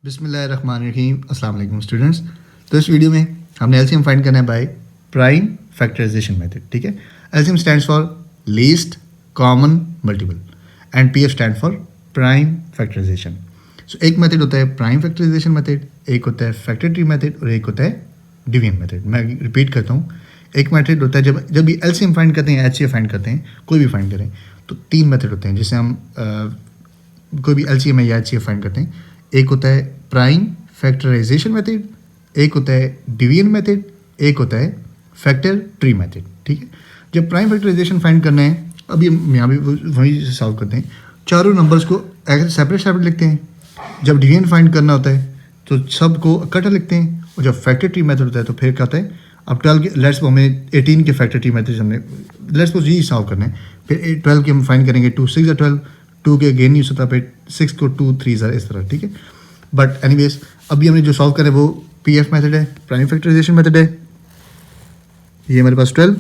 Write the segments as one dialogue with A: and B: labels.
A: बिस्मिल्लाहिर्रहमानिर्रहीम। अस्सलाम वालेकुम स्टूडेंट्स। तो इस वीडियो में हमने एलसीएम फाइंड करना है बाय प्राइम फैक्टराइजेशन मेथड। ठीक है, LCM stands for least common multiple and PF stand for prime factorisation. So एक मेथड होता है प्राइम फैक्टराइजेशन मेथड, एक होता है फैक्टर ट्री मेथड और एक होता है डिवीजन मेथड। मैं रिपीट करता हूँ, एक मेथड होता है जब भी एलसीएम फाइंड करते हैं, एचसीएफ फाइंड करते हैं, कोई भी फाइंड करें तो तीन मेथड होते हैं जिससे हम कोई भी एलसीएम या एचसीएफ फाइंड करते हैं। एक होता है प्राइम फैक्टराइजेशन मेथड, एक होता है डिवीजन मेथड, एक होता है फैक्टर ट्री मेथड। ठीक है, जब प्राइम फैक्टराइजेशन फाइंड करना है, अभी हम यहाँ भी वही सॉल्व करते हैं। चारों नंबर्स को अगर सेपरेट सेपरेट लिखते हैं। जब डिवीजन फाइंड करना होता है तो सबको इकट्ठा लिखते हैं, और जब फैक्टर ट्री मेथड होता है तो फिर क्या होता है, अब 12 के लेट्स हमें 18 के फैक्टर ट्री मेथड हमने लेट्स सपोज यही सॉल्व करना है। फिर 12 के हम फाइंड करेंगे, 2 6 12, 2 के अगेन यूज होता है, फिर 6 को 2 3 इस तरह। ठीक है, बट एनीवेज अभी हमने जो सॉल्व करें वो पीएफ मेथड है, प्राइम फैक्टराइजेशन मेथड है। ये हमारे पास 12,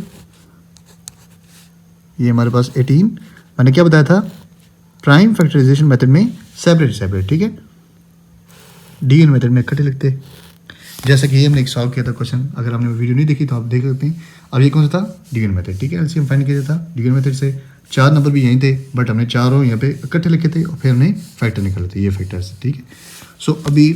A: ये हमारे पास 18। मैंने क्या बताया था, प्राइम फैक्टराइजेशन मेथड में सेपरेट सेपरेट। ठीक है, डिवीजन मेथड में इकट्ठे लिखते हैं। जैसा कि ये हमने एक सॉल्व किया था क्वेश्चन, अगर आपने वीडियो नहीं देखी तो आप देख सकते हैं। अब ये कौन सा था, डिवीजन मेथड। ठीक है, एलसीएम फाइंड किया था डिवीजन मेथड से। चार नंबर भी यहीं थे, बट हमने चारों यहाँ पे इकट्ठे लिखे थे और फिर हमने फैक्टर निकाले थे, ये फैक्टर्स। ठीक है, सो अभी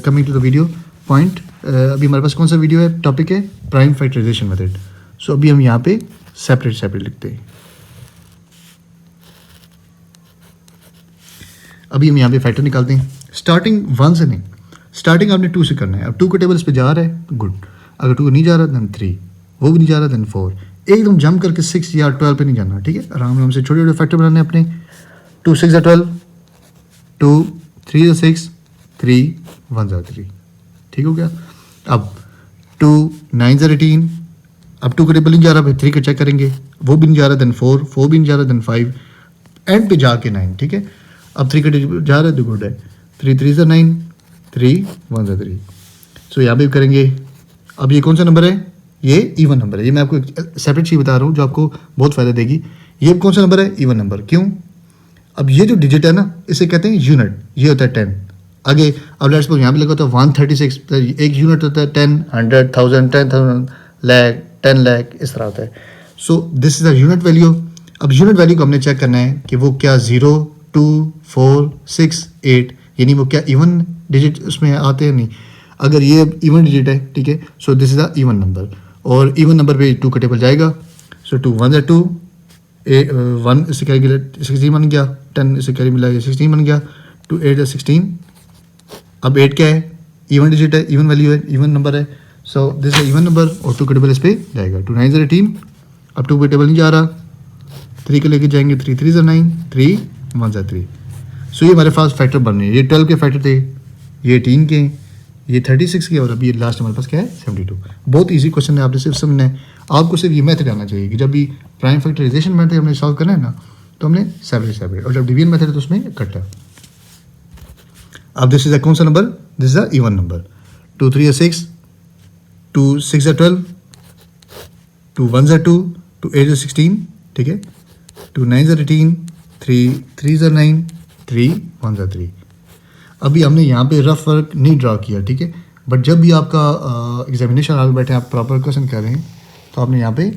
A: coming to the video point, अभी हमारे पास कौन सा वीडियो है, टॉपिक है प्राइम फैक्टराइजेशन मेथड। सो अभी हम यहाँ पे सेपरेट सेपरेट लिखते हैं। अभी हम यहाँ पे फैक्टर निकालते हैं, स्टार्टिंग 1 से नहीं, स्टार्टिंग आपने 2 से करना है। अब 2 का टेबल इस पे जा रहा है, गुड। अगर 2 नहीं जा रहा देन 3, वो भी नहीं जा रहा देन 4। एकदम जंप करके 6 या 12 पे नहीं जाना। ठीक है, आराम आराम से छोटे छोटे फैक्टर बनाने अपने। 2 6 12, 2 3 6, 3 1 3। ठीक हो गया। अब 2 9 18, अब 2 का टेबल नहीं जा रहा, फिर 3 का चेक करेंगे, वो भी नहीं जा रहा देन 4, 4 भी नहीं जा रहा देन 5, एंड पे जाके 9। ठीक है, अब 3 का टेबल जा रहा है तो गुड है। 3 3 9, 3 1 3। सो यहाँ पे करेंगे। अब ये कौन सा नंबर है, ये इवन नंबर है। ये मैं आपको सेपरेट चीज़ बता रहा हूँ जो आपको बहुत फ़ायदा देगी। ये कौन सा नंबर है, इवन नंबर। क्यों, अब ये जो डिजिट है ना, इसे कहते हैं यूनिट, ये होता है 10। आगे अब लेट्स सपोज यहाँ पे लगा होता है 136, एक यूनिट होता है 10 100 1000 10,000 लाख 10 लाख, इस तरह होता है। So this is the unit value. अब यूनिट वैल्यू को हमने चेक करना है कि वो क्या 0 2 4 6 8, यानी वो क्या इवन डिजिट उसमें आते हैं नहीं। अगर ये इवन डिजिट है, ठीक है, so this is the even number, और इवन नंबर पे 2 का टेबल जाएगा। सो 2 1 2, 1 इससे कैरी मिला 16 बन गया, 10 इससे कैरी मिला 16 बन गया, 2 8 16। अब 8 क्या है, इवन डिजिट है, इवन वैल्यू है, इवन नंबर है। So this is even number, और 2 का टेबल इस पर जाएगा। 2 9 18, अब 2 का टेबल नहीं जा रहा, 3 के लेके जाएंगे, 3 3 9, 3 1 3। सो ये हमारे पास फैक्टर बन रहे हैं। ये 12 के फैक्टर थे, ये 18 के, ये 36 के, और अभी लास्ट हमारे पास क्या है 72। बहुत इजी क्वेश्चन है, आपने सिर्फ समझना है। आपको सिर्फ ये मेथड आना चाहिए कि जब भी प्राइम फैक्टराइजेशन मेथड हमने सॉल्व करना है ना, तो हमने सेपरेट सेपरेट, और जब डिवीजन मेथड है तो उसमें इकट्ठा। अब दिस इज कौन सा number, this is the even number. 2 3 6, 2 6 12, 2 1 2, 2 8 16। ठीक है, 2 9 18, 3 3 9, 3 1 3। अभी हमने यहाँ पे रफ वर्क नहीं ड्रा किया। ठीक है, बट जब भी आपका एग्जामिनेशन आगे बैठे, आप प्रॉपर क्वेश्चन कर रहे हैं, तो आपने यहाँ पे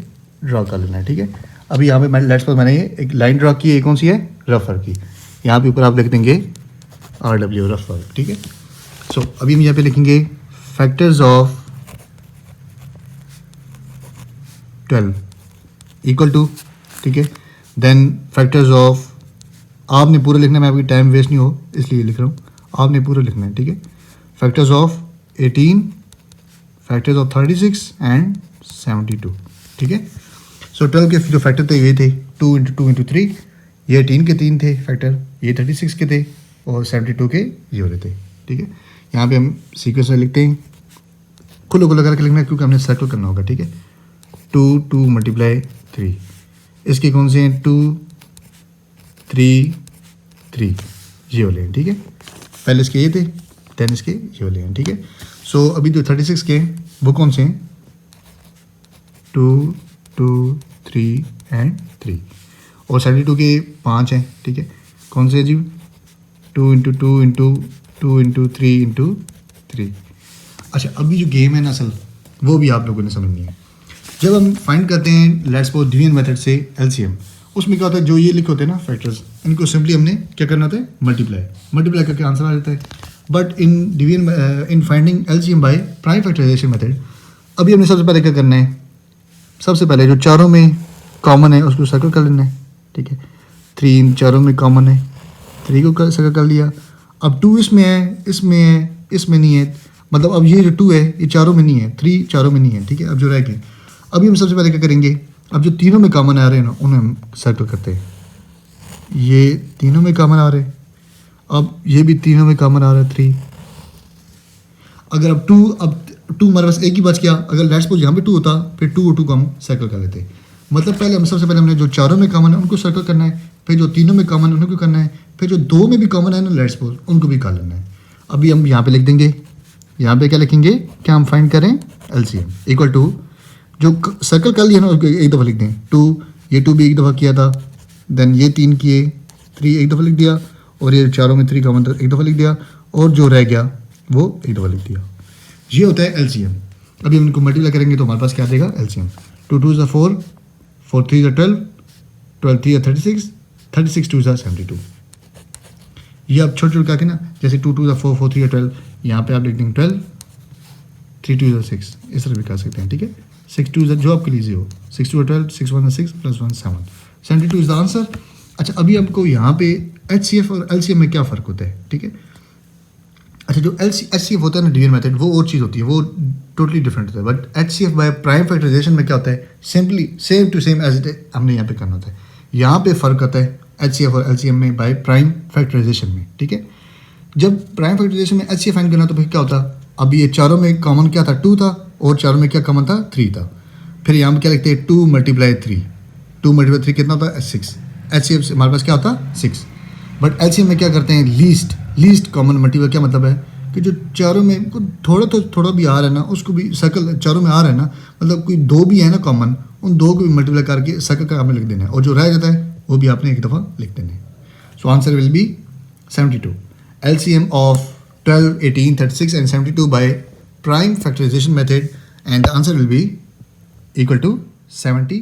A: ड्रा कर लेना है। ठीक है, अभी यहाँ पे लेट्स सपोज मैंने एक लाइन ड्रा की है, कौन सी है, रफ वर्क की। यहाँ पे ऊपर आप लिख देंगे RW, रफ वर्क। ठीक है, सो अभी हम यहाँ पे लिखेंगे फैक्टर्स ऑफ 12 इक्वल टू, ठीक है, देन फैक्टर्स ऑफ, आपने पूरा लिखना है, मैं अभी टाइम वेस्ट नहीं हो इसलिए लिख रहा हूँ, आपने पूरा लिखना है। ठीक है, factors of 18, factors of 36 and 72। ठीक है, सो 12 के जो फैक्टर थे ये थे 2 × 2 × 3, ये 18 के 3 थे फैक्टर, ये 36 के थे, और 72 के ये वाले थे। ठीक है, यहाँ पे हम सीक्वेंस में लिखते हैं, खुला खुला करके लिखना है क्योंकि हमने सर्कल करना होगा। ठीक है, 2 2 × 3, इसके कौन से हैं, 2 3 3, ये वाले हैं। ठीक है, पहले इसके ये थे, 10 इसके ये वाले हैं। ठीक है, सो अभी जो 36 के वो कौन से हैं, 2 2 3 एंड 3, और 72 के 5 हैं। ठीक है, कौन से जी, 2 इंटू 2 इंटू 2 इंटू 3 इंटू 3। अच्छा, अभी जो गेम है ना असल, वो भी आप लोगों ने समझनी है। जब हम फाइंड करते हैं लेट्स सपोज डिवीजन मेथड से एलसीएम, उसमें क्या होता है, जो ये लिखे होते हैं ना फैक्टर्स, इनको सिंपली हमने क्या करना होता है, मल्टीप्लाई करके आंसर आ जाता है। But in division in finding LCM by prime factorisation method, अभी हमने सबसे पहले क्या करना है, सबसे पहले जो चारों में कॉमन है उसको सर्कल कर लेना है, ठीक है। 3 इन चारों में कॉमन है, 3 को सर्कल कर लिया। अब 2 इसमें है, इसमें है, इसमें नहीं है, मतलब अब ये जो 2 है ये चारों में नहीं है, 3 चारों में नहीं है, ठीक है। अब जो रह गए, अभी हम सबसे पहले क्या करेंगे, अब जो तीनों में कॉमन आ रहे हैं ना उन्हें हम सर्कल करते हैं। ये तीनों में कॉमन आ रहे हैं, अब ये भी तीनों में कॉमन आ रहा है 3। अगर अब 2 हमारे पास एक ही बच गया, अगर लेट्स सपोज यहाँ पे 2 होता, फिर 2 और 2 को हम सर्कल कर लेते। मतलब पहले हम सबसे पहले हमने जो चारों में कॉमन है उनको सर्कल करना है, फिर जो तीनों में कॉमन है उनको करना है, फिर जो 2 में भी कॉमन है ना लेट्स सपोज उनको भी कर लेना है। अभी हम यहाँ पे लिख देंगे, यहाँ पे क्या लिखेंगे, क्या हम फाइंड करें, एलसीएम इक्वल टू जो सर्कल कर लिया ना उसको एक दफ़ा लिख दें 2, ये 2 भी एक दफ़ा किया था, देन ये 3 किए, 3 एक दफ़ा लिख दिया, और ये चारों में 3 कॉमन था एक दफ़ा लिख दिया, और जो रह गया वो एक दफ़ा लिख दिया। ये होता है एलसीएम। अभी हम इनको मल्टीप्लाई करेंगे तो हमारे पास क्या देगा, एलसीएम 2 2 4, 4 3 12, 12 3 36, 36 2 72। ये आप छोटे छोटे करके ना, जैसे 2 2 4, 4 3 12, यहाँ पे आप लिख देंगे 12, 3 2 6, इस तरह भी कर सकते हैं, ठीक है। 6 2 जो आपके लिए हो, 6 2 12, 6 1 6 + 1 7, 72 इज द आंसर। अच्छा, अभी हमको यहाँ पे एचसीएफ और एलसीएम में क्या फ़र्क होता है, ठीक है। अच्छा, जो एचसीएफ होता है ना डिवीजन मेथड, वो और चीज़ होती है, वो टोटली डिफरेंट होता है। But HCF by prime factorisation में क्या होता है, simply same to same as it हमने यहाँ पे करना होता है। यहाँ पे फ़र्क होता है एचसीएफ और एलसीएम में बाय प्राइम फैक्टराइजेशन में, ठीक है। जब प्राइम फैक्टराइजेशन में एचसीएफ फाइंड करना तो फिर क्या होता, अब ये चारों में कॉमन क्या था, 2 था, और चारों में क्या कॉमन था, 3 था। फिर यहाँ पे क्या लिखते हैं, 2 × 3, 2 × 3 कितना होता है, 6। एचसीएफ से हमारे पास क्या होता, 6। बट एलसीएम में क्या करते हैं, लीस्ट कॉमन मल्टीपल। क्या मतलब है कि जो चारों में थोड़ा भी आ रहा है ना, उसको भी सर्कल, चारों में आ रहा है ना, मतलब कोई 2 भी है ना कॉमन, उन 2 को भी मल्टीप्लाई करके सर्कल का हमें लिख देना है, और जो रह जाता है वो भी आपने एक दफ़ा लिख देना है। So answer will be 72। LCM of 12, 18, 36 and 72 by prime factorization method, and the answer will be equal to 72.